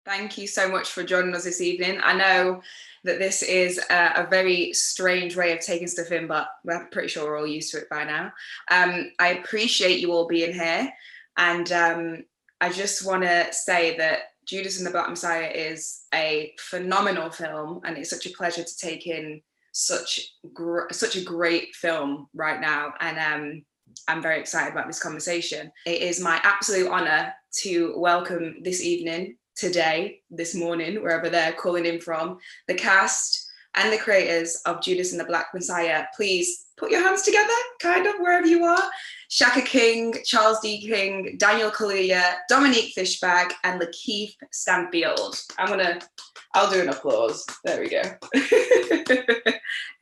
Thank you so much for joining us this evening. I know that this is a very strange way of taking stuff in, but we're pretty sure we're all used to it by now. I appreciate you all being here. And I just want to say that Judas and the Black Messiah is a phenomenal film, and it's such a pleasure to take in such a great film right now. And I'm very excited about this conversation. It is my absolute honor to welcome this evening, today, this morning, wherever they're calling in from, the cast and the creators of Judas and the Black Messiah. Please put your hands together, kind of, wherever you are. Shaka King, Charles D. King, Daniel Kaluuya, Dominique Fishback, and LaKeith Stanfield. I'll do an applause. There we go.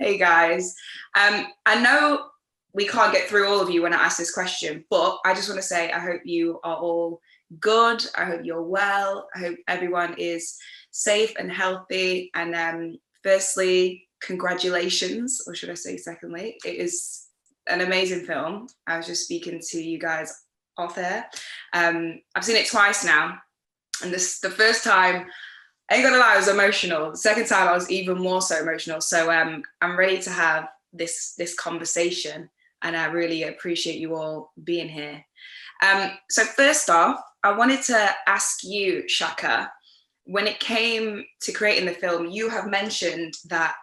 Hey guys. I know we can't get through all of you when I ask this question, but I just want to say I hope you are all good. I hope you're well. I hope everyone is safe and healthy. And firstly, congratulations, or should I say secondly, it is an amazing film. I was just speaking to you guys off air. I've seen it twice now. And the first time, I ain't gonna lie, I was emotional. The second time I was even more so emotional. So I'm ready to have this conversation, and I really appreciate you all being here. So first off, I wanted to ask you, Shaka, when it came to creating the film, you have mentioned that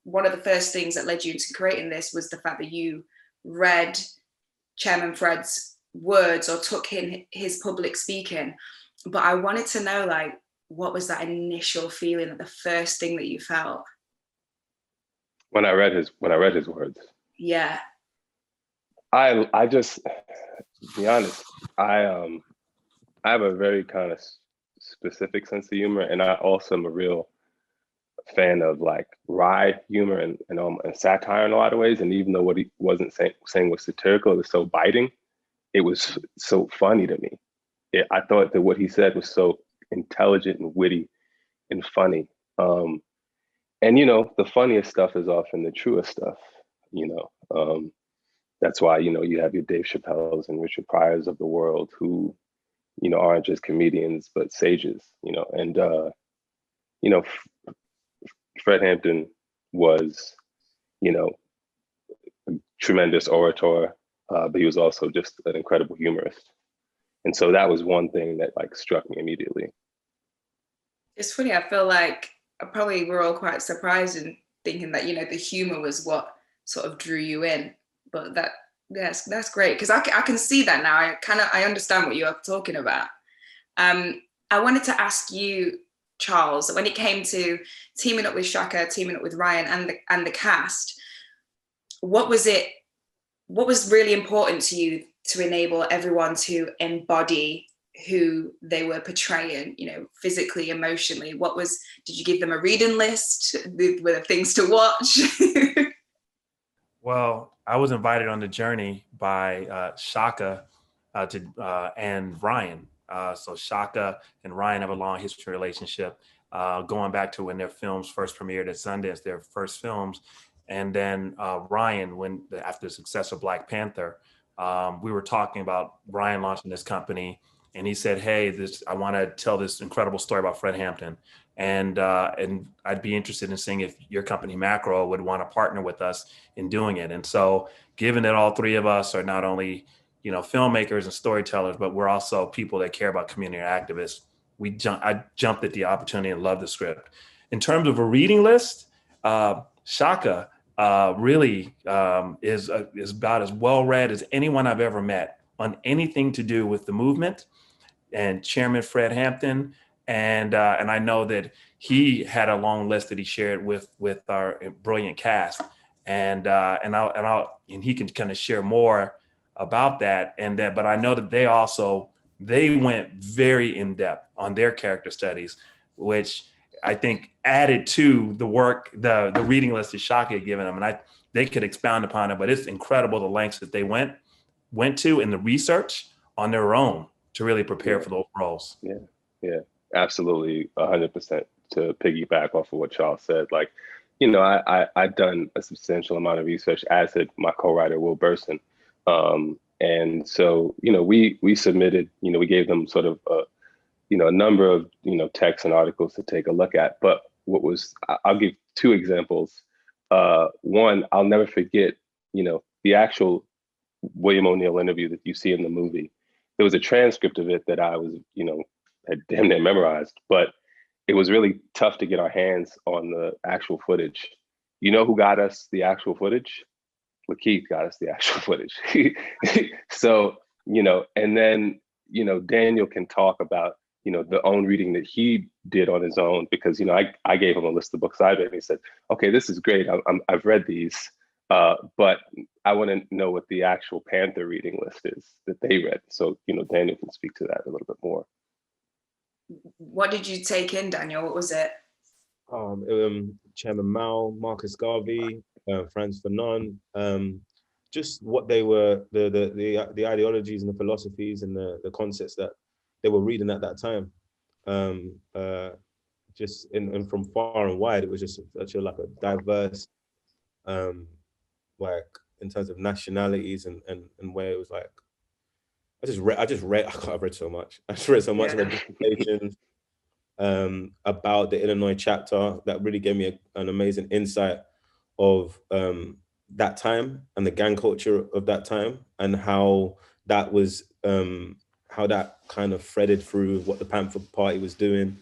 one of the first things that led you into creating this was the fact that you read Chairman Fred's words or took in his public speaking. But I wanted to know, like, what was that initial feeling, the first thing that you felt? When I read his words. Yeah. I just, to be honest, I have a very kind of specific sense of humor, and I also am a real fan of like wry humor and satire in a lot of ways. And even though what he wasn't saying was satirical, it was so biting. It was so funny to me. I thought that what he said was so intelligent and witty and funny. And the funniest stuff is often the truest stuff. That's why you have your Dave Chappelle's and Richard Pryors of the world who aren't just comedians but sages. Fred Hampton was a tremendous orator, but he was also just an incredible humorist. And so that was one thing that like struck me immediately. It's funny, I feel like probably we're all quite surprised in thinking that, the humor was what sort of drew you in. But that's great, because I can see that now. I understand what you're talking about. I wanted to ask you, Charles, when it came to teaming up with Shaka, teaming up with Ryan and the cast, what was really important to you to enable everyone to embody who they were portraying, physically, emotionally? Did you give them a reading list with things to watch? Well, I was invited on the journey by Shaka and Ryan. So Shaka and Ryan have a long history relationship, going back to when their films first premiered at Sundance, their first films. And then Ryan, after the success of Black Panther, we were talking about Ryan launching this company. And he said, hey, I want to tell this incredible story about Fred Hampton. And I'd be interested in seeing if your company Macro would want to partner with us in doing it. And so given that all three of us are not only, filmmakers and storytellers, but we're also people that care about community activists, I jumped at the opportunity and loved the script. In terms of a reading list, Shaka really is about as well read as anyone I've ever met on anything to do with the movement and Chairman Fred Hampton. And I know that he had a long list that he shared with our brilliant cast, and he can kind of share more about that. But I know that they went very in depth on their character studies, which I think added to the work, the reading list that Shaka had given them, and they could expound upon it. But it's incredible the lengths that they went to in the research on their own to really prepare for those roles. Yeah. Absolutely, 100% to piggyback off of what Charles said. Like, I've done a substantial amount of research, as did my co-writer, Will Burson. And so, we submitted, we gave them sort of a number of, texts and articles to take a look at. But I'll give two examples. One, I'll never forget, the actual William O'Neill interview that you see in the movie. There was a transcript of it that I was, had damn near memorized, but it was really tough to get our hands on the actual footage. You know who got us the actual footage? LaKeith got us the actual footage. So, and then, Daniel can talk about, the own reading that he did on his own, because, I gave him a list of books I've read, and he said, okay, this is great. I've read these, but I want to know what the actual Panther reading list is that they read. So, Daniel can speak to that a little bit more. What did you take in, Daniel? What was it? Chairman Mao, Marcus Garvey, Franz Fanon, just what they were, the ideologies and the philosophies and the concepts that they were reading at that time. Just and from far and wide, it was just such a diverse, like in terms of nationalities and where it was like, I've read so much. I just read so much. Yeah. Read about the Illinois chapter that really gave me an amazing insight of that time and the gang culture of that time, and how that was how that kind of threaded through what the Panther Party was doing,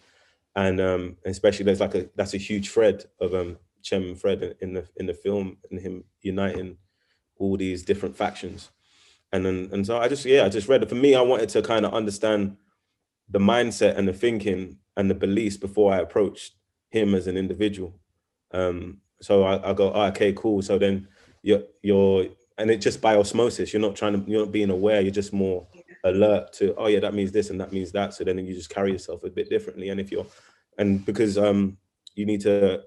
and especially that's a huge thread of Chairman Fred in the film, and him uniting all these different factions. And so I just read it. For me, I wanted to kind of understand the mindset and the thinking and the beliefs before I approached him as an individual. So I go, oh, okay, cool. So then you're, and it just by osmosis, you're not being aware, you're just more alert to, oh yeah, that means this and that means that. So then you just carry yourself a bit differently. And because you need to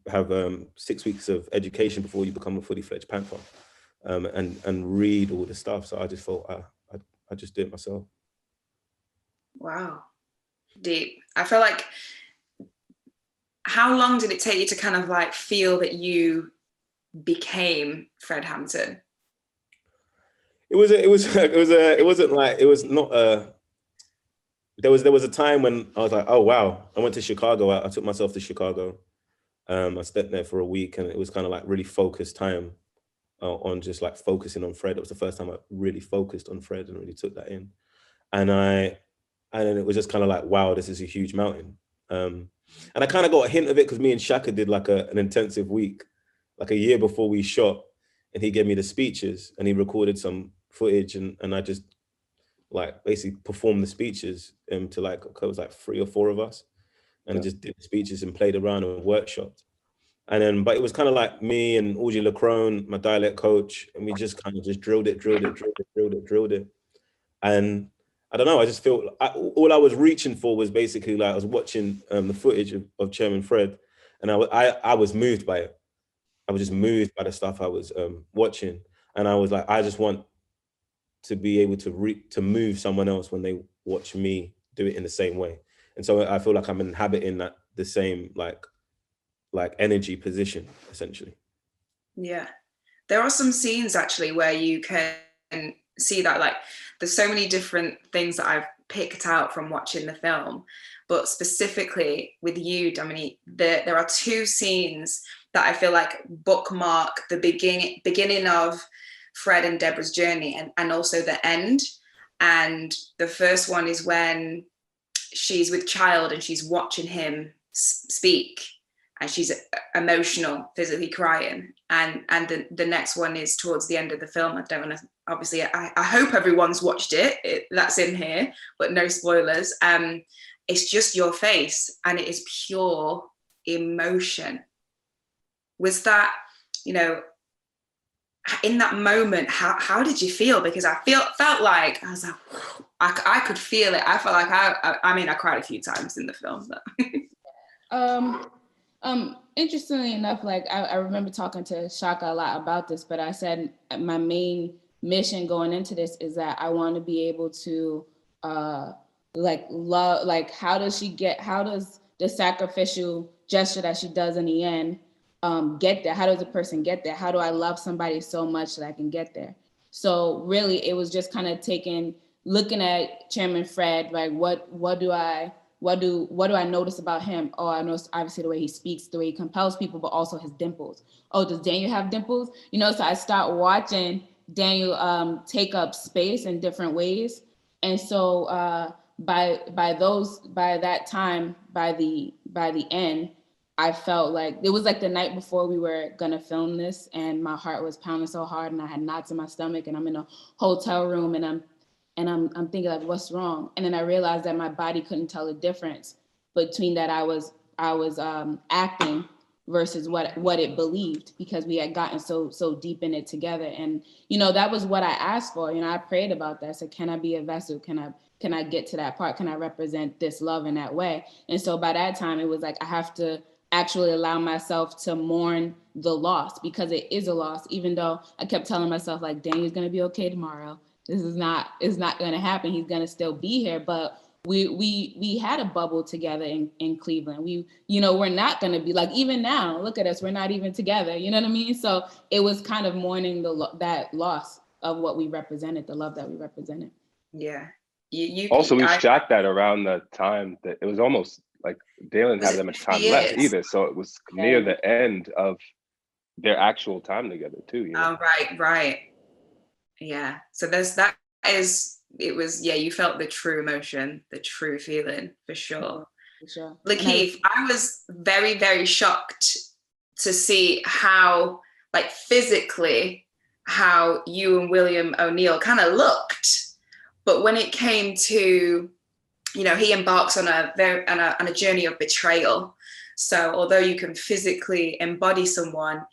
have 6 weeks of education before you become a fully fledged Panther. And read all the stuff. So I just thought I just did it myself. Wow, deep. I feel like, how long did it take you to kind of like feel that you became Fred Hampton? There was a time when I was like, oh wow, I went to Chicago. I took myself to Chicago. I stepped there for a week, and it was kind of like really focused time. On just like focusing on Fred. It was the first time I really focused on Fred and really took that in. And then it was just kind of like, wow, this is a huge mountain. And I kind of got a hint of it because me and Shaka did like an intensive week, like a year before we shot, and he gave me the speeches and he recorded some footage, and I just like basically performed the speeches to like, it was like 3 or 4 of us. And I just did the speeches and played around and workshopped. And then, but it was kind of like me and Audrey Lacrone, my dialect coach, and we just kind of just drilled it. And I don't know, I just feel, all I was reaching for was basically like, I was watching the footage of Chairman Fred, and I was moved by it. I was just moved by the stuff I was watching. And I was like, I just want to be able to move someone else when they watch me do it in the same way. And so I feel like I'm inhabiting that, the same like energy position, essentially. Yeah, there are some scenes actually where you can see that, like, there's so many different things that I've picked out from watching the film, but specifically with you, Dominique, there are 2 scenes that I feel like bookmark the beginning of Fred and Deborah's journey, and also the end. And the first one is when she's with Child and she's watching him speak, and she's emotional, physically crying. And the next one is towards the end of the film. I don't want to, obviously, I hope everyone's watched it. That's in here, but no spoilers. It's just your face, and it is pure emotion. Was that, in that moment, how did you feel? Because I felt like, I was like, I could feel it. I felt like I cried a few times in the film. But. Interestingly enough, like I remember talking to Shaka a lot about this, but I said my main mission going into this is that I want to be able to love, like, how does the sacrificial gesture that she does in the end get there? How does a person get there? How do I love somebody so much that I can get there? So really it was just kind of taking looking at Chairman Fred, like what do I notice about him? Oh, I notice obviously the way he speaks, the way he compels people, but also his dimples. Oh, does Daniel have dimples? You know, so I start watching Daniel take up space in different ways. And so by that time, by the end, I felt like it was like the night before we were gonna film this, and my heart was pounding so hard, and I had knots in my stomach, and I'm in a hotel room, and I'm thinking like, what's wrong? And then I realized that my body couldn't tell the difference between that I was acting versus what it believed, because we had gotten so deep in it together. And you know, that was what I asked for. You know, I prayed about that. So can I be a vessel? Can I get to that part? Can I represent this love in that way? And so by that time, it was like I have to actually allow myself to mourn the loss, because it is a loss. Even though I kept telling myself like, Daniel's gonna be okay tomorrow. It's not going to happen. He's going to still be here. But we had a bubble together in Cleveland. We're not going to be like, even now, look at us. We're not even together. You know what I mean? So it was kind of mourning that loss of what we represented, the love that we represented. Yeah. We shot that around the time that it was almost like Dale didn't have that much time left either. So it was near the end of their actual time together too. You know? Oh, right. Yeah. So you felt the true emotion, the true feeling, for sure. For sure. LaKeith, I was very, very shocked to see how, like, physically, how you and William O'Neill kind of looked. But when it came to, you know, he embarks on a journey of betrayal. So although you can physically embody someone,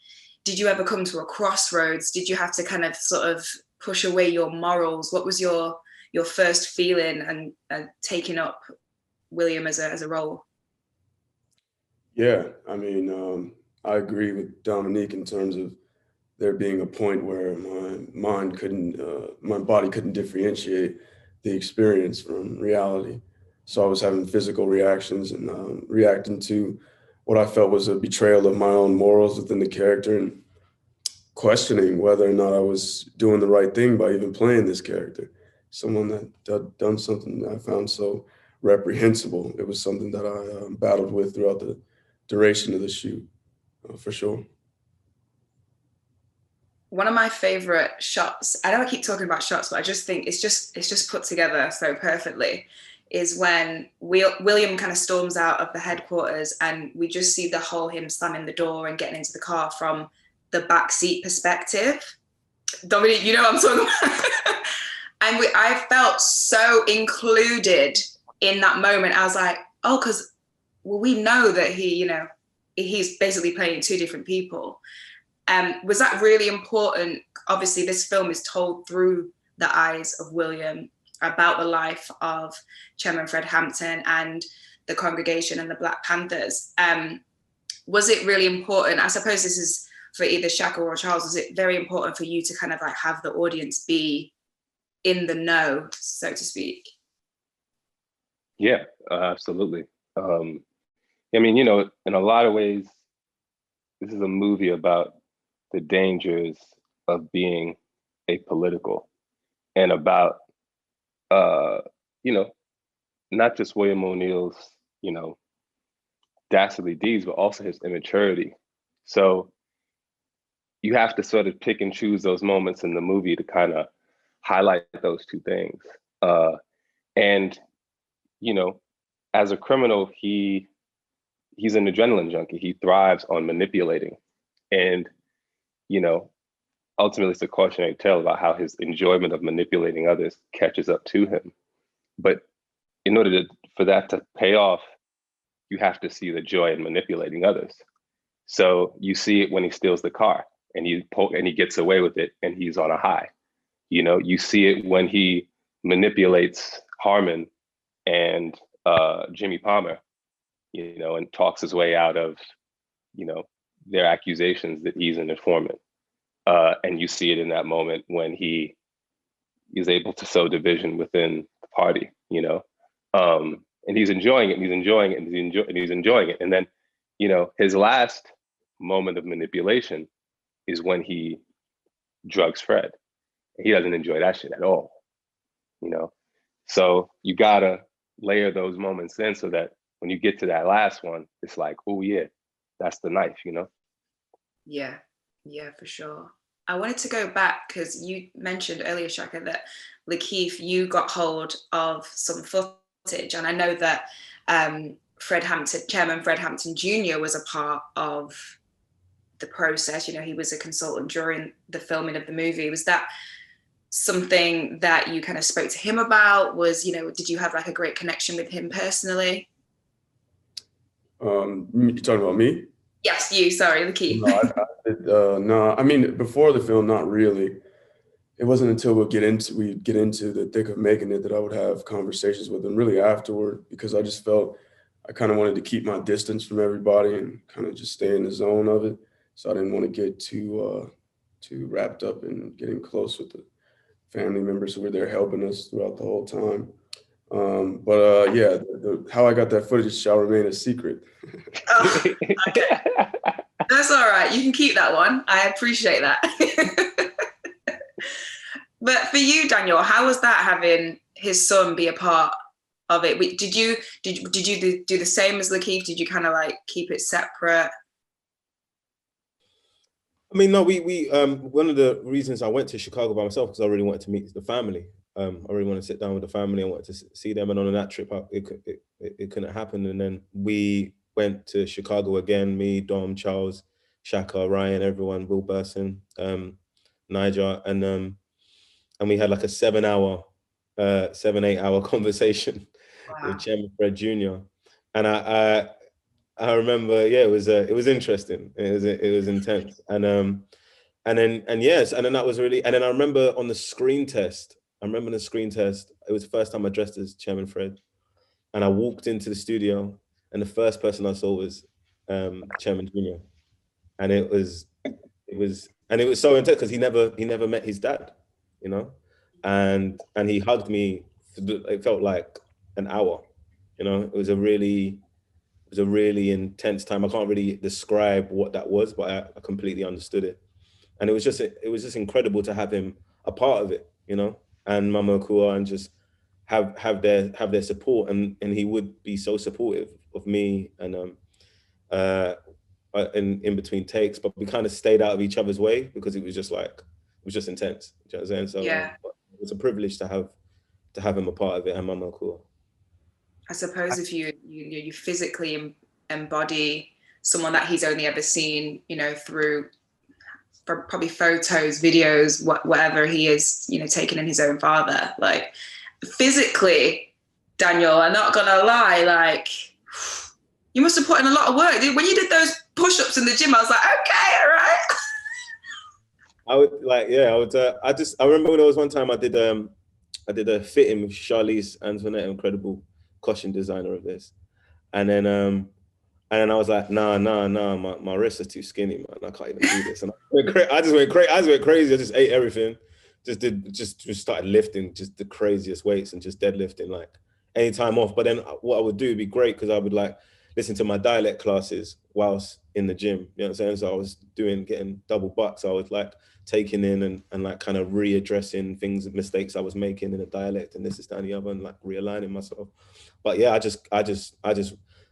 did you ever come to a crossroads? Did you have to kind of sort of push away your morals? What was your first feeling and taking up William as a role? Yeah, I mean, I agree with Dominique in terms of there being a point where my body couldn't differentiate the experience from reality. So I was having physical reactions and reacting to what I felt was a betrayal of my own morals within the character, and questioning whether or not I was doing the right thing by even playing this character. Someone that had done something that I found so reprehensible. It was something that I battled with throughout the duration of the shoot, for sure. One of my favorite shots, I know I keep talking about shots, but I just think it's just put together so perfectly, is when William kind of storms out of the headquarters and we just see the whole him slamming the door and getting into the car from the backseat perspective. Dominique, you know what I'm talking about? And I felt so included in that moment. I was like, oh, because we know that he's basically playing two different people. Was that really important? Obviously, this film is told through the eyes of William, about the life of Chairman Fred Hampton and the congregation and the Black Panthers. Was it really important? I suppose this is for either Shaka or Charles. Was it very important for you to kind of like have the audience be in the know, so to speak? Yeah, absolutely. I mean, you know, in a lot of ways, this is a movie about the dangers of being apolitical, and about, you know, not just William O'Neill's, you know, dastardly deeds, but also his immaturity. So you have to sort of pick and choose those moments in the movie to kind of highlight those two things. And, you know, as a criminal, he's an adrenaline junkie. He thrives on manipulating. And, you know, ultimately it's a cautionary tale about how his enjoyment of manipulating others catches up to him. But in order for that to pay off, you have to see the joy in manipulating others. So you see it when he steals the car and he gets away with it and he's on a high. You know, you see it when he manipulates Harmon and Jimmy Palmer, you know, and talks his way out of, you know, their accusations that he's an informant. And you see it in that moment when he is able to sow division within the party, you know, and he's enjoying it, and he's enjoying it, and he's enjoying it. And then, you know, his last moment of manipulation is when he drugs Fred. He doesn't enjoy that shit at all, you know. So you gotta layer those moments in so that when you get to that last one, it's like, oh yeah, that's the knife, you know? Yeah, yeah, for sure. I wanted to go back because you mentioned earlier, Shaka, that LaKeith, you got hold of some footage, and I know that Fred Hampton, Chairman Fred Hampton Jr. was a part of the process. You know, he was a consultant during the filming of the movie. Was that something that you kind of spoke to him about? Was, you know, did you have like a great connection with him personally? You talking about me? Yes, you. Sorry, LaKeith. No, I mean, before the film, not really. It wasn't until we get into the thick of making it that I would have conversations with him really afterward, because I just felt I kind of wanted to keep my distance from everybody and kind of just stay in the zone of it. So I didn't want to get too wrapped up in getting close with the family members who were there helping us throughout the whole time. Yeah, how I got that footage shall remain a secret. Oh, okay. That's all right. You can keep that one. I appreciate that. But for you, Daniel, how was that having his son be a part of it? Did you do the same as LaKeith? Did you kind of like keep it separate? I mean, no, we one of the reasons I went to Chicago by myself because I really wanted to meet the family. I really wanted to sit down with the family. I wanted to see them, and on that trip, it couldn't happen. And then we went to Chicago again. Me, Dom, Charles, Shaka, Ryan, everyone, Will Burson, Niger, and we had like a 7-8 hour conversation with Chairman Fred Jr. And I remember, yeah, it was interesting. It was intense, and then that was really. And then I remember on the screen test. It was the first time I dressed as Chairman Fred, and I walked into the studio, and the first person I saw was Chairman Jr. And it was so intense because he never met his dad, you know, and he hugged me. It felt like an hour, you know. It was a really intense time. I can't really describe what that was, but I completely understood it. And it was just incredible to have him a part of it, you know, and Mama Akua, and just have their support, and he would be so supportive of me, and in between takes, but we kind of stayed out of each other's way because it was just intense. You know what I'm saying? So yeah, it was a privilege to have him a part of it, and Mama Akua. I suppose if you physically embody someone that he's only ever seen, you know, through probably photos, videos, whatever he is, you know, taking in his own father, like physically, Daniel, I'm not gonna lie, like you must have put in a lot of work. When you did those push-ups in the gym, I was like, okay, all right. I remember there was one time I did a fitting with Charlize Antoinette, incredible costume designer of this. And then I was like, nah, my wrists are too skinny, man. I can't even do this. And I just went crazy. I just ate everything. Just started lifting just the craziest weights and just deadlifting like any time off. But then what I would do would be great because I would like listen to my dialect classes whilst in the gym. You know what I'm saying? So I was getting double bucks. I was like taking in and like kind of readdressing mistakes I was making in a dialect and this and the other, and like realigning myself. But yeah, I just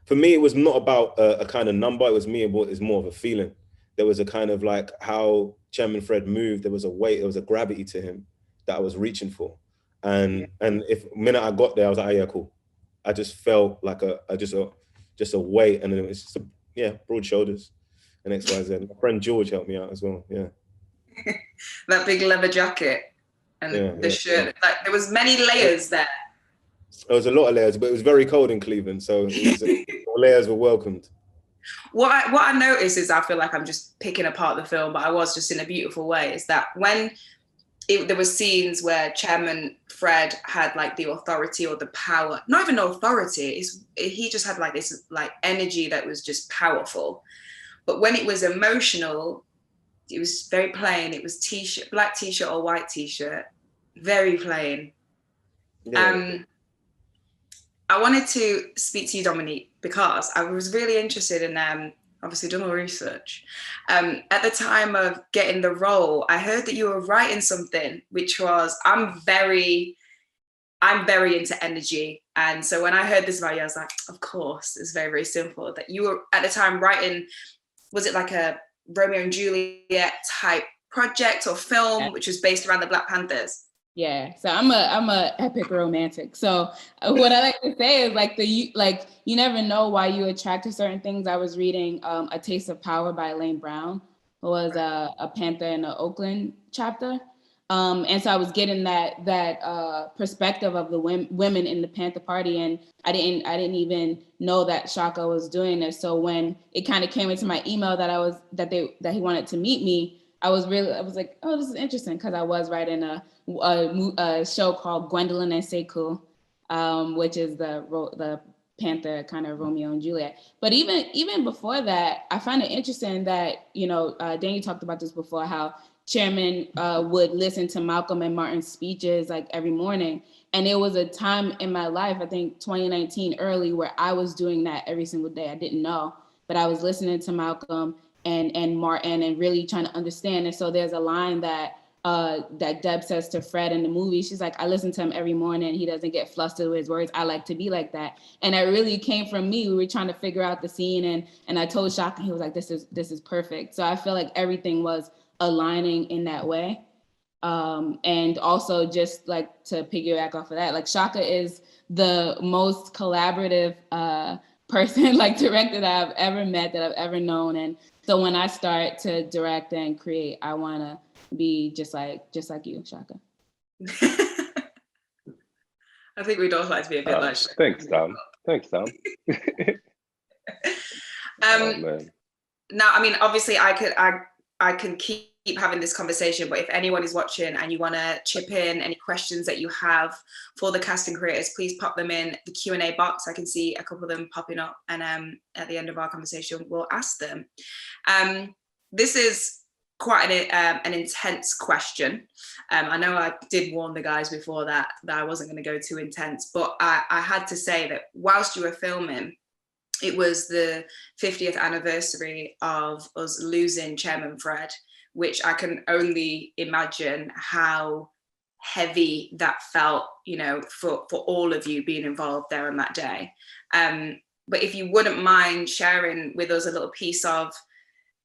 for me, it was not about a kind of number. It was more of a feeling. There was a kind of like how Chairman Fred moved. There was a weight, there was a gravity to him that I was reaching for. And if the minute I got there, I was like, oh, yeah, cool. I just felt like just a weight, and then it was just broad shoulders and XYZ. My friend George helped me out as well. Yeah. That big leather jacket and the shirt. Like there was many layers there. There was a lot of layers, but it was very cold in Cleveland, so layers were welcomed. What I noticed is I feel like I'm just picking apart the film, but I was just in a beautiful way, is that when there were scenes where Chairman Fred had like the authority or the power, not even authority, he just had like this like energy that was just powerful. But when it was emotional, it was very plain. It was t-shirt, black t-shirt or white t-shirt, very plain. Yeah. I wanted to speak to you, Dominique, because I was really interested in obviously done all research. At the time of getting the role, I heard that you were writing something, which was, I I'm very into energy. And so when I heard this about you, I was like, of course, it's very, very simple. That you were at the time writing, was it like a Romeo and Juliet type project or film, which was based around the Black Panthers? Yeah, so I'm a epic romantic. So what I like to say is you never know why you attract to certain things. I was reading A Taste of Power by Elaine Brown, who was a Panther in the Oakland chapter. And so I was getting that perspective of the women in the Panther Party, and I didn't even know that Shaka was doing this. So when it kind of came into my email that he wanted to meet me, I was like, oh, this is interesting, because I was writing a show called Gwendolyn and Sekou, which is the Panther kind of Romeo and Juliet. But even before that, I find it interesting that, Daniel talked about this before, how Chairman would listen to Malcolm and Martin's speeches like every morning. And there was a time in my life, I think 2019 early, where I was doing that every single day. I didn't know, but I was listening to Malcolm and Martin and really trying to understand. And so there's a line that Deb says to Fred in the movie. She's like, I listen to him every morning. He doesn't get flustered with his words. I like to be like that. And it really came from me. We were trying to figure out the scene, and I told Shaka, he was like, this is perfect. So I feel like everything was aligning in that way. And also, just like to piggyback off of that, like Shaka is the most collaborative person, like director that I've ever met, that I've ever known. And so when I start to direct and create, I want to be just like you, Shaka. I think we'd all like to be a bit like Shaka. Thanks, Tom. Now, I mean, obviously I can keep having this conversation, but if anyone is watching and you want to chip in any questions that you have for the casting creators, please pop them in the Q&A box. I can see a couple of them popping up, and at the end of our conversation, we'll ask them. This is quite an intense question. I know I did warn the guys before that I wasn't going to go too intense, but I had to say that whilst you were filming, it was the 50th anniversary of us losing Chairman Fred, which I can only imagine how heavy that felt, for all of you being involved there on that day. But if you wouldn't mind sharing with us a little piece of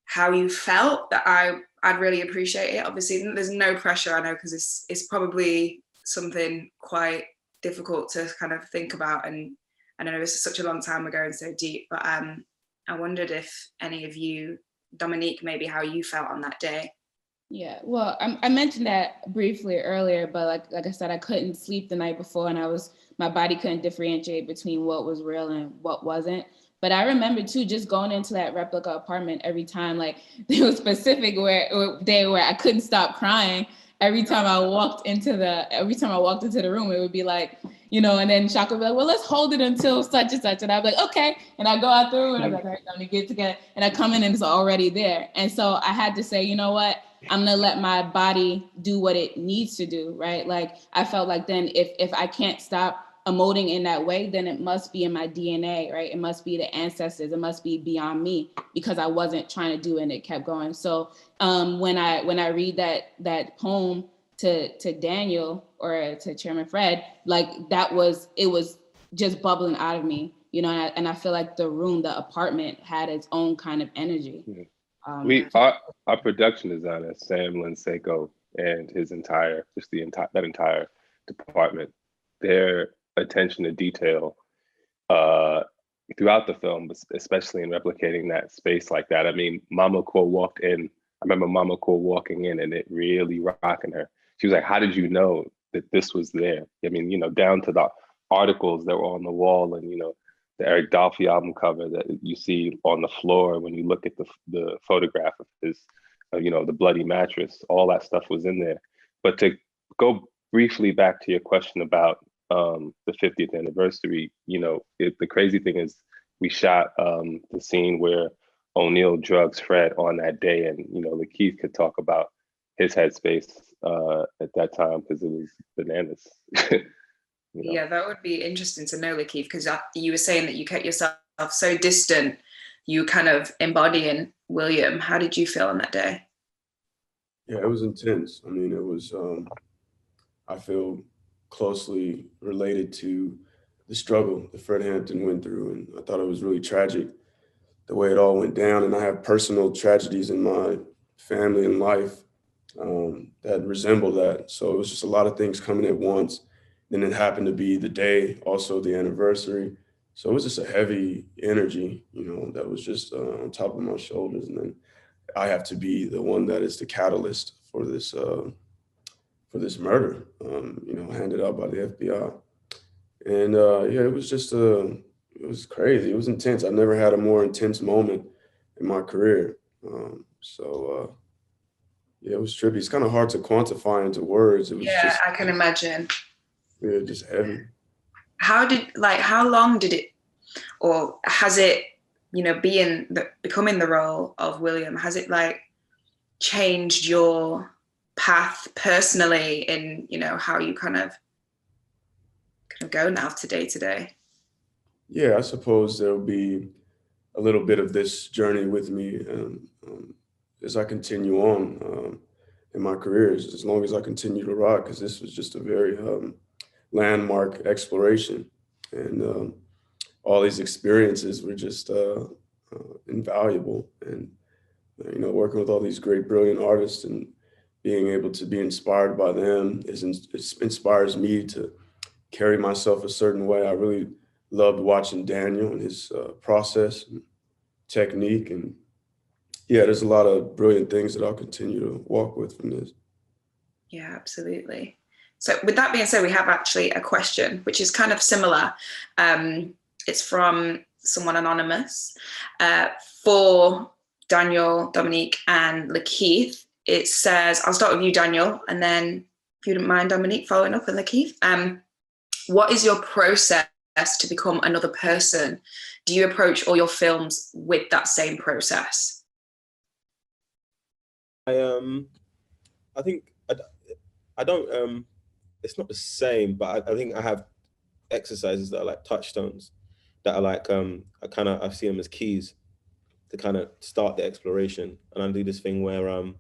how you felt, that I'd really appreciate it. Obviously, there's no pressure, I know, because it's probably something quite difficult to kind of think about, and I know this is such a long time ago and so deep, but I wondered if any of you, Dominique, maybe how you felt on that day. Yeah, well, I mentioned that briefly earlier, but like I said, I couldn't sleep the night before, and my body couldn't differentiate between what was real and what wasn't. But I remember too, just going into that replica apartment every time, like there was specific day where I couldn't stop crying. Every time I walked into the room, it would be like, and then Shaka would be like, well, let's hold it until such and such. And I'd be like, okay. And I go out the room and I'm like, all right, let me get together. And I come in and it's already there. And so I had to say, you know what? I'm going to let my body do what it needs to do, right? Like I felt like then if I can't stop emoting in that way, then it must be in my DNA, right? It must be the ancestors. It must be beyond me, because I wasn't trying to do it and it kept going. So when I read that poem to Daniel or to Chairman Fred, like it was just bubbling out of me, and I feel like the apartment had its own kind of energy. Yeah. Our production designer, Sam Lynn Sekou, and that entire department, their attention to detail throughout the film, especially in replicating that space like that. I mean, Mama Core walked in. I remember Mama Core walking in and it really rocking her. She was like, how did you know that this was there? I mean, down to the articles that were on the wall, and, the Eric Dolphy album cover that you see on the floor when you look at the photograph of his, the bloody mattress, all that stuff was in there. But to go briefly back to your question about the 50th anniversary, the crazy thing is we shot the scene where O'Neill drugs Fred on that day, and LaKeith could talk about his headspace at that time, because it was bananas. Yeah, that would be interesting to know, LaKeith, because you were saying that you kept yourself so distant, you kind of embodying William. How did you feel on that day? Yeah, it was intense. I mean, it was, I feel closely related to the struggle that Fred Hampton went through. And I thought it was really tragic the way it all went down. And I have personal tragedies in my family and life that resemble that. So it was just a lot of things coming at once. Then it happened to be the day, also the anniversary. So it was just a heavy energy, that was just on top of my shoulders. And then I have to be the one that is the catalyst for this murder, handed out by the FBI. And it was just, it was crazy. It was intense. I've never had a more intense moment in my career. It was trippy. It's kind of hard to quantify into words. It was I can imagine. Yeah, just heavy. How long did it, or has it, becoming the role of William, has it changed your path personally in, how you kind of go now to day? Yeah, I suppose there'll be a little bit of this journey with me as I continue on in my career, as long as I continue to rock, because this was just a very landmark exploration. And all these experiences were just invaluable. And, working with all these great, brilliant artists and being able to be inspired by them it inspires me to carry myself a certain way. I really loved watching Daniel and his process and technique. And there's a lot of brilliant things that I'll continue to walk with from this. Yeah, absolutely. So with that being said, we have actually a question, which is kind of similar. It's from someone anonymous. For Daniel, Dominique, and LaKeith, it says, I'll start with you, Daniel, and then if you don't mind, Dominique, following up, and LaKeith. What is your process to become another person? Do you approach all your films with that same process? I think I don't, it's not the same, but I think I have exercises that are like touchstones that are like, I see them as keys to kind of start the exploration. And I do this thing where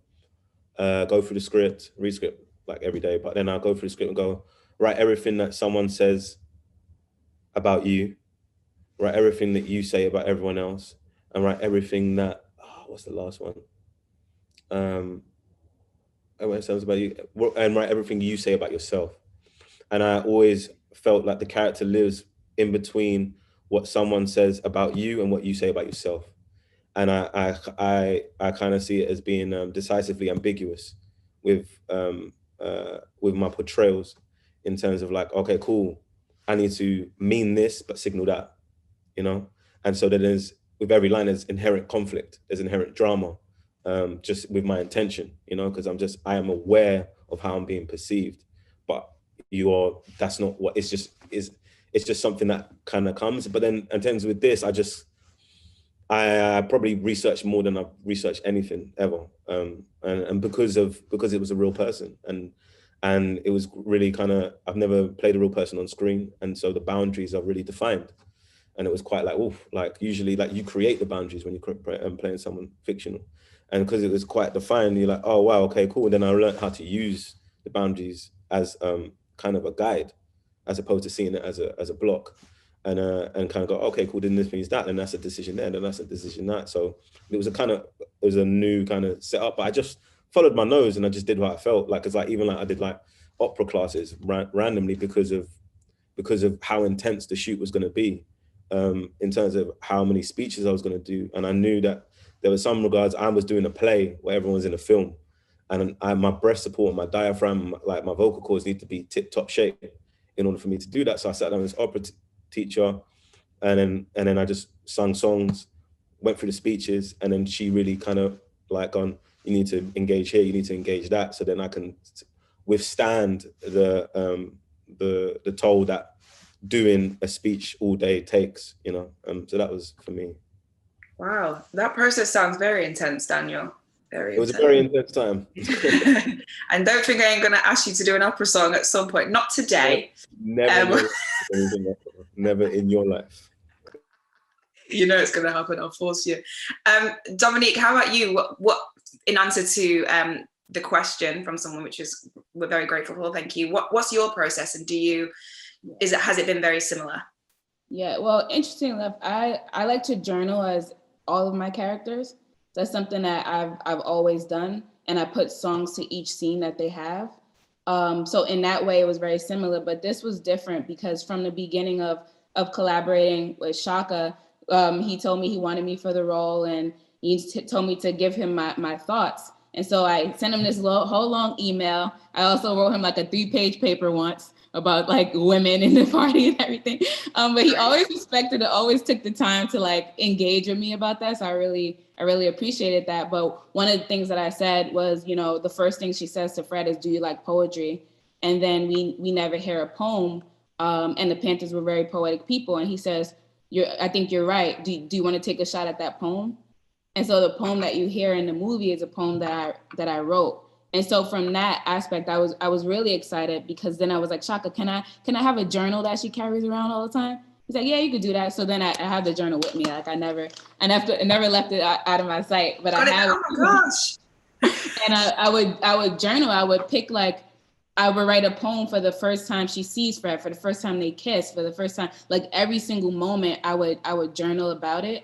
go through the script, read script like every day, but then I'll go through the script and go, write everything that someone says about you, write everything that you say about everyone else, and write everything that, what's the last one? Everyone says about you, and write everything you say about yourself. And I always felt like the character lives in between what someone says about you and what you say about yourself. And I kind of see it as being decisively ambiguous with my portrayals, in terms of like, okay, cool, I need to mean this but signal that, and so there's, with every line, there's inherent conflict, there's inherent drama, just with my intention, because I am aware of how I'm being perceived, but that's not what, it's just something that kind of comes. But then in terms with this, I probably researched more than I've researched anything ever, and because it was a real person, and it was really kind of, I've never played a real person on screen, and so the boundaries are really defined, and it was quite like, oof, like usually like you create the boundaries when you're playing someone fictional, and because it was quite defined, you're like, oh wow, okay, cool. And then I learned how to use the boundaries as kind of a guide, as opposed to seeing it as a block. And kind of go, okay, cool, then this means that, and that's a decision there, and that's a decision that. So it was a new kind of setup, but I just followed my nose and I just did what I felt like. Cause even I did like opera classes randomly because of how intense the shoot was going to be, in terms of how many speeches I was going to do. And I knew that there was some regards I was doing a play where everyone's in a film, and my breath support, my diaphragm, like my vocal cords need to be tip top shape in order for me to do that. So I sat down with this opera teacher, and then I just sung songs, went through the speeches, and then she really kind of like you need to engage here, you need to engage that, so then I can withstand the toll that doing a speech all day takes, so that was for me. Wow, that process sounds very intense, Daniel. It was a very intense time. And don't think I ain't going to ask you to do an opera song at some point. Not today. Never in your life. It's going to happen. I'll force you. Dominique, how about you? What in answer to the question from someone, which is we're very grateful for. Thank you. What's your process, and has it been very similar? Yeah, well, interesting enough, I like to journal as all of my characters. That's something that I've always done, and I put songs to each scene that they have. So in that way, it was very similar, but this was different because from the beginning of collaborating with Shaka, he told me he wanted me for the role, and he told me to give him my thoughts. And so I sent him this whole long email. I also wrote him like a 3-page paper once about like women in the party and everything. But he always respected it, always took the time to like engage with me about that. So I really appreciated that. But one of the things that I said was, you know, the first thing she says to Fred is, do you like poetry? And then we never hear a poem. And the Panthers were very poetic people. And he says, I think you're right. Do you want to take a shot at that poem? And so the poem that you hear in the movie is a poem that I wrote. And so from that aspect, I was really excited, because then I was like, Shaka, can I have a journal that she carries around all the time? He's like, yeah, you could do that. So then I have the journal with me. Like I never left it out of my sight. But I have. Oh my gosh! And I would journal. I would pick I would write a poem for the first time she sees Fred, for the first time they kiss, for the first time, like every single moment I would journal about it.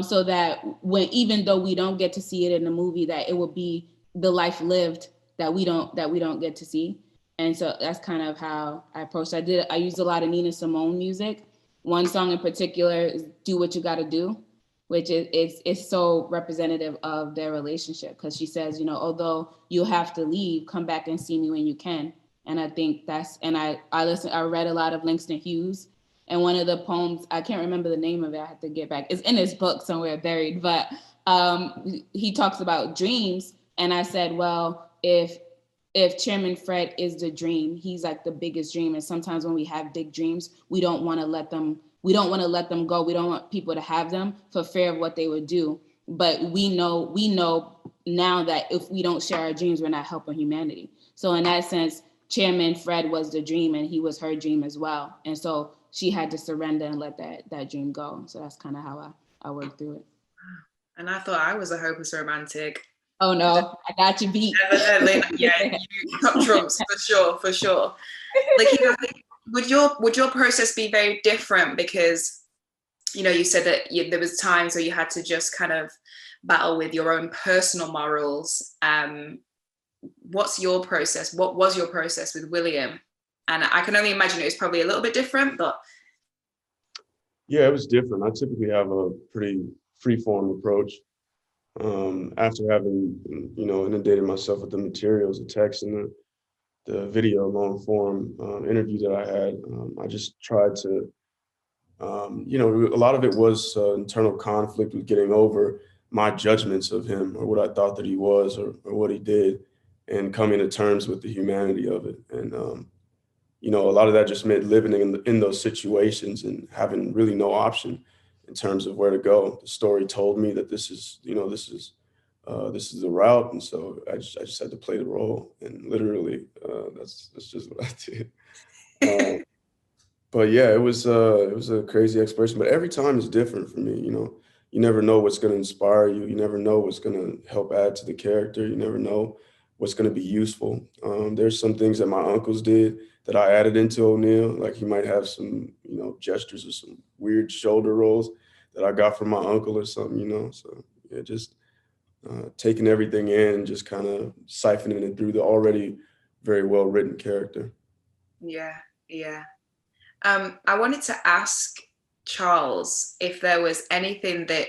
So that even though we don't get to see it in the movie, that it will be the life lived that we don't get to see. And so that's kind of how I approached it. I used a lot of Nina Simone music. One song in particular is Do What You Gotta Do, which is so representative of their relationship, because she says, you know, although you'll have to leave, come back and see me when you can. And I think I read a lot of Langston Hughes, and one of the poems, I can't remember the name of it, I have to get back, it's in his book somewhere buried, but he talks about dreams. And I said, well, if Chairman Fred is the dream, he's like the biggest dream. And sometimes when we have big dreams, we don't want to let them go. We don't want people to have them for fear of what they would do. But we know now that if we don't share our dreams, we're not helping humanity. So in that sense, Chairman Fred was the dream, and he was her dream as well. And so she had to surrender and let that dream go. So that's kind of how I worked through it. And I thought I was a hopeless romantic. Oh no, I got you beat. Evidently, yeah, you got trumps for sure. Like, you know, would your process be very different? Because, you know, you said that there was times where you had to just kind of battle with your own personal morals. What's your process? What was your process with William? And I can only imagine it was probably a little bit different, but. Yeah, it was different. I typically have a pretty free-form approach. After having, you know, inundated myself with the materials, the text, and the video long form interview that I had, I just tried to, you know, a lot of it was internal conflict with getting over my judgments of him, or what I thought that he was, or what he did, and coming to terms with the humanity of it. And, you know, a lot of that just meant living in those situations and having really no option in terms of where to go. The story told me that this is the route, and so I just had to play the role, and literally that's just what I did. But yeah, it was a crazy exploration. But every time is different for me. You know, you never know what's going to inspire you. You never know what's going to help add to the character. You never know what's going to be useful. There's some things that my uncles did that I added into O'Neal. Like, he might have some, you know, gestures or some weird shoulder rolls that I got from my uncle or something, you know. So yeah, just taking everything in and just kind of siphoning it through the already very well written character. Yeah. I wanted to ask Charles if there was anything that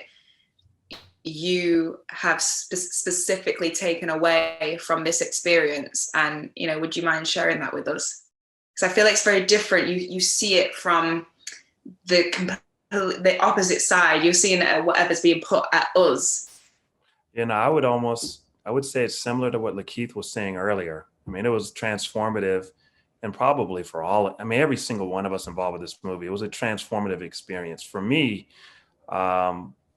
you have specifically taken away from this experience, and, you know, would you mind sharing that with us? Because I feel like it's very different. You see it from the opposite side. You're seeing it at whatever's being put at us. You know, I would say it's similar to what LaKeith was saying earlier. I mean, it was transformative, and probably for every single one of us involved with this movie, it was a transformative experience. For me,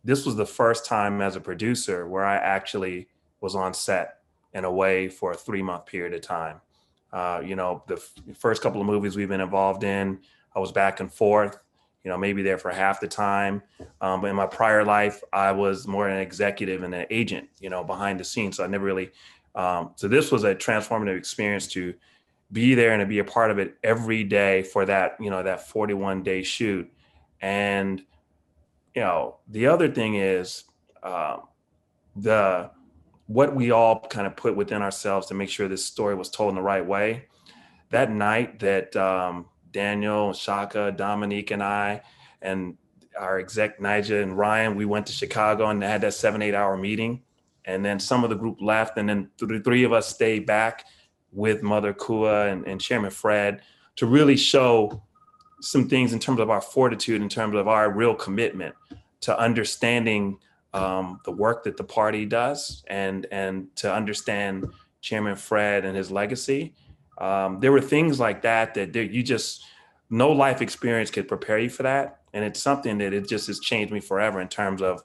this was the first time as a producer where I actually was on set in a way for a 3-month period of time. You know, the first couple of movies we've been involved in, I was back and forth, you know, maybe there for half the time. But in my prior life, I was more an executive and an agent, you know, behind the scenes. So I never really So this was a transformative experience to be there and to be a part of it every day for that, that 41-day shoot. And, the other thing is what we all kind of put within ourselves to make sure this story was told in the right way. That night that Daniel, Shaka, Dominique, and I, and our exec Nigel and Ryan, we went to Chicago and had that 7-8 hour meeting. And then some of the group left, and then the three of us stayed back with Mother Kua and Chairman Fred to really show some things in terms of our fortitude, in terms of our real commitment to understanding the work that the party does and to understand Chairman Fred and his legacy. There were things like that no life experience could prepare you for that. And it's something that it just has changed me forever in terms of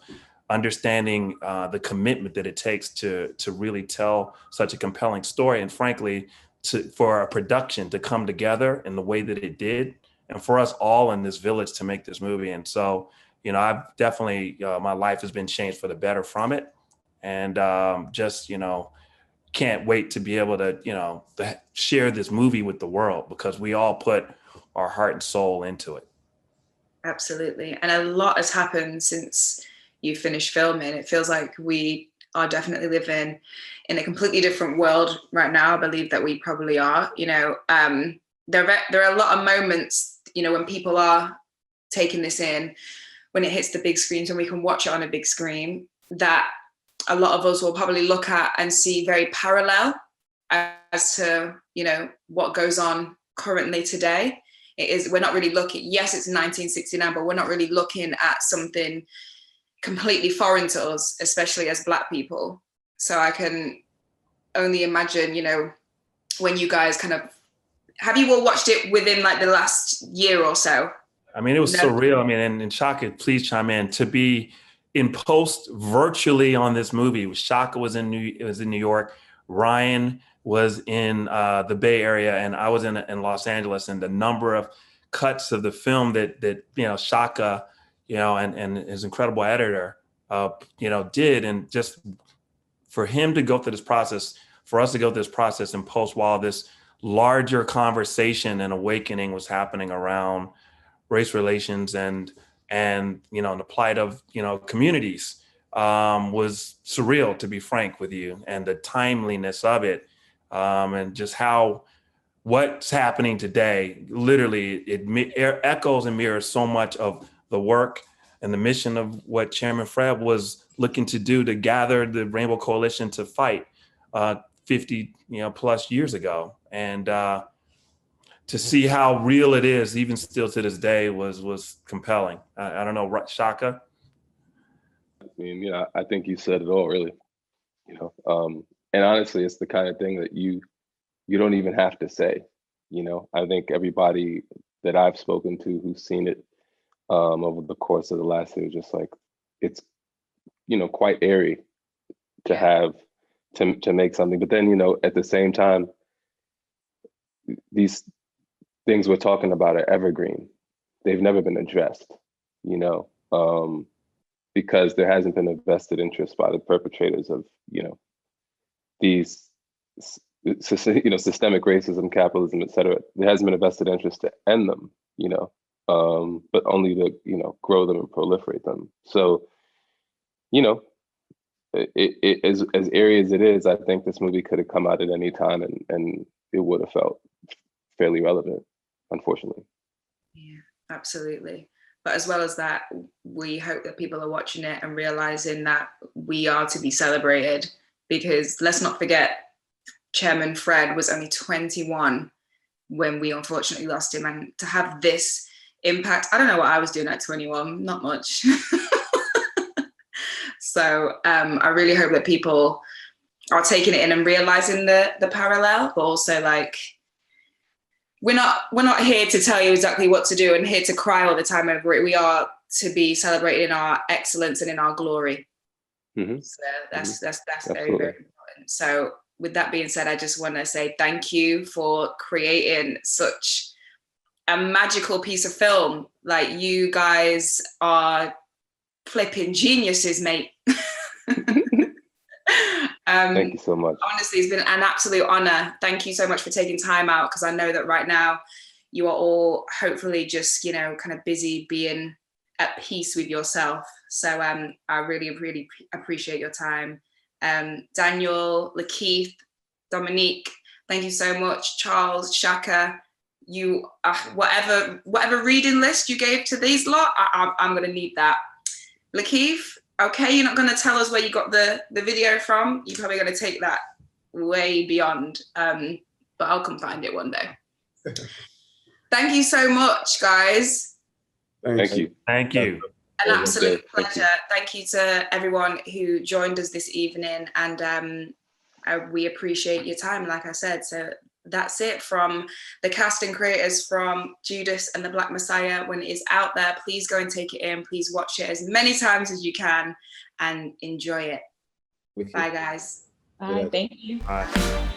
understanding the commitment that it takes to really tell such a compelling story. And frankly, for a production to come together in the way that it did, and for us all in this village to make this movie. And so, I've definitely, my life has been changed for the better from it. And can't wait to be able to, to share this movie with the world, because we all put our heart and soul into it. Absolutely. And a lot has happened since you finished filming. It feels like we are definitely living in a completely different world right now. I believe that we probably are. There are a lot of moments, when people are taking this in, when it hits the big screens, and we can watch it on a big screen, that a lot of us will probably look at and see very parallel as to, what goes on currently today. We're not really looking, yes, it's 1969, but we're not really looking at something completely foreign to us, especially as Black people. So I can only imagine, when you guys have you all watched it within like the last year or so? I mean, it was surreal. I mean, and Shaka, please chime in, to be in post virtually on this movie. Shaka was in New York, Ryan was in the Bay Area, and I was in Los Angeles. And the number of cuts of the film that Shaka, and his incredible editor, did, and just for him to go through this process, for us to go through this process in post, while this larger conversation and awakening was happening around race relations and the plight of communities, was surreal, to be frank with you, and the timeliness of it, and just what's happening today, literally it echoes and mirrors so much of the work and the mission of what Chairman Fred was looking to do, to gather the Rainbow Coalition to fight 50 plus years ago. And to see how real it is, even still to this day, was compelling. I don't know, Shaka? I mean, I think you said it all, really. And honestly, it's the kind of thing that you don't even have to say. I think everybody that I've spoken to who's seen it over the course of the last year, just like, it's quite airy to have to make something. But then at the same time, these things we're talking about are evergreen. They've never been addressed, because there hasn't been a vested interest by the perpetrators of, these, systemic racism, capitalism, et cetera. There hasn't been a vested interest to end them, but only to, grow them and proliferate them. So, as airy as it is, I think this movie could have come out at any time and it would have felt fairly relevant, unfortunately. Yeah, absolutely. But as well as that, we hope that people are watching it and realizing that we are to be celebrated, because let's not forget, Chairman Fred was only 21 when we unfortunately lost him, and to have this impact, I don't know what I was doing at 21, not much. So I really hope that people are taking it in and realizing the parallel, but also like, we're not here to tell you exactly what to do and here to cry all the time over it. We are to be celebrated in our excellence and in our glory. Mm-hmm. So that's very, very important. So with that being said, I just want to say thank you for creating such a magical piece of film. Like, you guys are flipping geniuses, mate. Thank you so much. Honestly, it's been an absolute honor. Thank you so much for taking time out, because I know that right now you are all hopefully just, kind of busy being at peace with yourself. So I really, really appreciate your time. Daniel, LaKeith, Dominique, thank you so much. Charles, Shaka, you, whatever reading list you gave to these lot, I'm gonna need that. LaKeith, okay, you're not gonna tell us where you got the video from. You're probably gonna take that way beyond, but I'll come find it one day. Thank you so much, guys. Thank you. Thank you. An absolute pleasure. Thank you to everyone who joined us this evening, and we appreciate your time, like I said. So that's it from the cast and creators from Judas and the Black Messiah. When it is out there, please go and take it in. Please watch it as many times as you can and enjoy it. Bye, guys. Bye. Thank you. Bye.